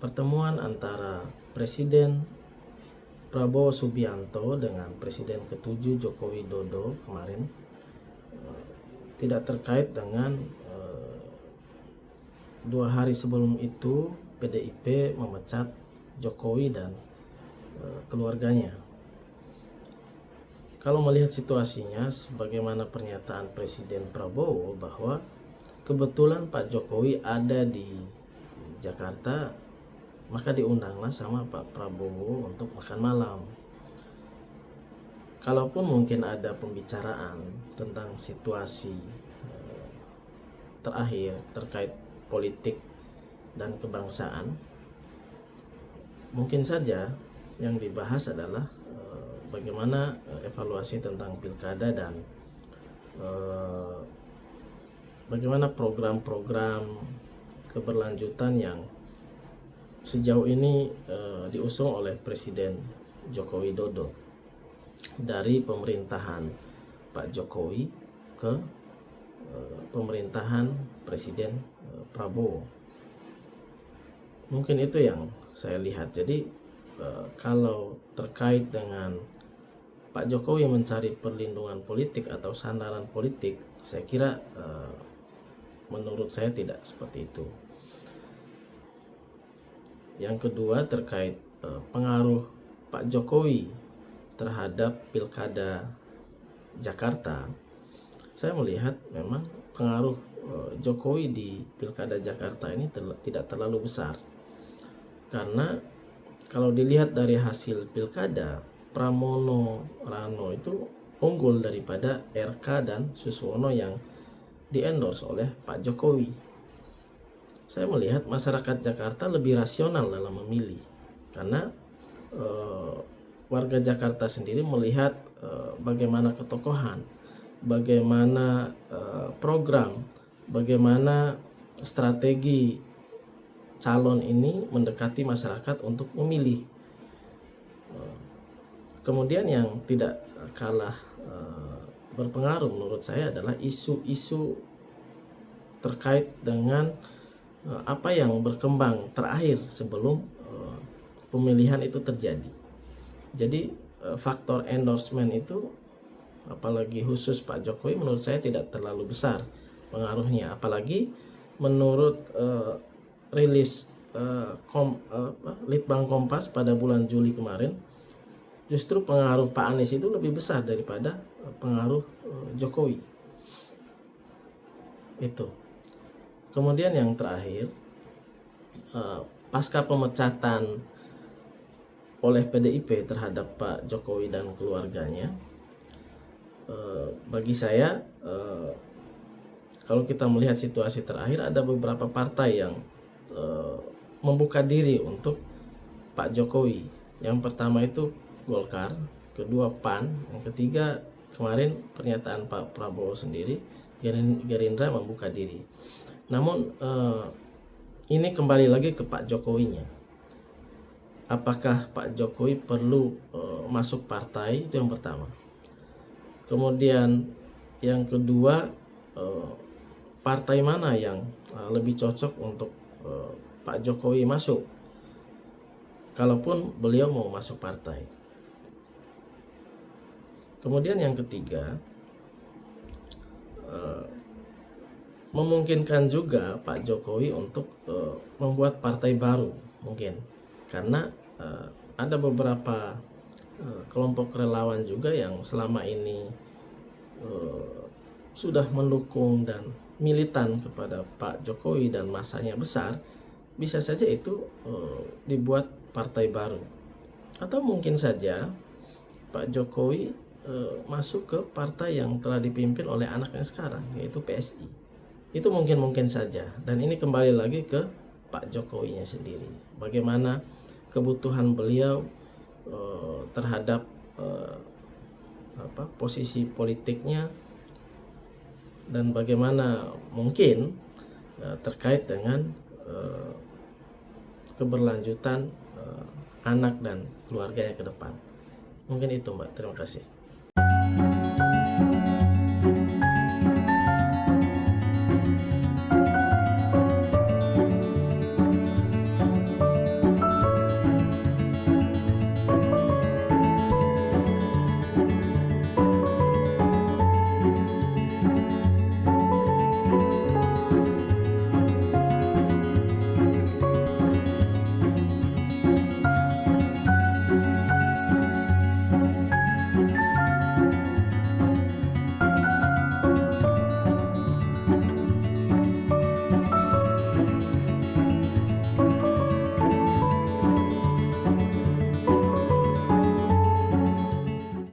pertemuan antara Presiden Prabowo Subianto dengan Presiden ke-7 Joko Widodo kemarin tidak terkait dengan 2 hari sebelum itu PDIP memecat Jokowi dan keluarganya. Kalau melihat situasinya, sebagaimana pernyataan Presiden Prabowo bahwa kebetulan Pak Jokowi ada di Jakarta, maka diundanglah sama Pak Prabowo untuk makan malam. Kalaupun mungkin ada pembicaraan tentang situasi terakhir terkait politik dan kebangsaan, mungkin saja yang dibahas adalah bagaimana evaluasi tentang pilkada dan bagaimana program-program keberlanjutan yang sejauh ini diusung oleh Presiden Joko Widodo dari pemerintahan Pak Jokowi ke pemerintahan Presiden Prabowo. Mungkin itu yang saya lihat. Jadi kalau terkait dengan Pak Jokowi mencari perlindungan politik atau sandaran politik, saya kira menurut saya tidak seperti itu. Yang kedua, terkait pengaruh Pak Jokowi terhadap Pilkada Jakarta, saya melihat memang pengaruh Jokowi di Pilkada Jakarta ini tidak terlalu besar. Karena kalau dilihat dari hasil Pilkada, Pramono Rano itu unggul daripada RK dan Suswono yang di-endorse oleh Pak Jokowi. Saya melihat masyarakat Jakarta lebih rasional dalam memilih, karena warga Jakarta sendiri melihat bagaimana ketokohan, bagaimana program, bagaimana strategi calon ini mendekati masyarakat untuk memilih. Kemudian yang tidak kalah berpengaruh menurut saya adalah isu-isu terkait dengan apa yang berkembang terakhir sebelum pemilihan itu terjadi. Jadi faktor endorsement itu, apalagi khusus Pak Jokowi, menurut saya tidak terlalu besar pengaruhnya. Apalagi menurut rilis Litbang Kompas pada bulan Juli kemarin, justru pengaruh Pak Anies itu lebih besar daripada pengaruh Jokowi. Itu. Kemudian yang terakhir, pasca pemecatan oleh PDIP terhadap Pak Jokowi dan keluarganya, bagi saya kalau kita melihat situasi terakhir, ada beberapa partai yang membuka diri untuk Pak Jokowi. Yang pertama itu Golkar, kedua PAN, yang ketiga kemarin pernyataan Pak Prabowo sendiri, Gerindra membuka diri. Namun ini kembali lagi ke Pak Jokowinya. Apakah Pak Jokowi perlu masuk partai? Itu yang pertama. Kemudian yang kedua, partai mana yang lebih cocok untuk Pak Jokowi masuk, kalaupun beliau mau masuk partai. Kemudian yang ketiga, memungkinkan juga Pak Jokowi untuk membuat partai baru mungkin, karena ada beberapa kelompok relawan juga yang selama ini sudah mendukung dan militan kepada Pak Jokowi dan masanya besar. Bisa saja itu dibuat partai baru, atau mungkin saja Pak Jokowi masuk ke partai yang telah dipimpin oleh anaknya sekarang, yaitu PSI. Itu mungkin saja, dan ini kembali lagi ke Pak Jokowinya sendiri, bagaimana kebutuhan beliau terhadap posisi politiknya, dan bagaimana mungkin terkait dengan keberlanjutan anak dan keluarganya ke depan. Mungkin itu, Mbak. Terima kasih.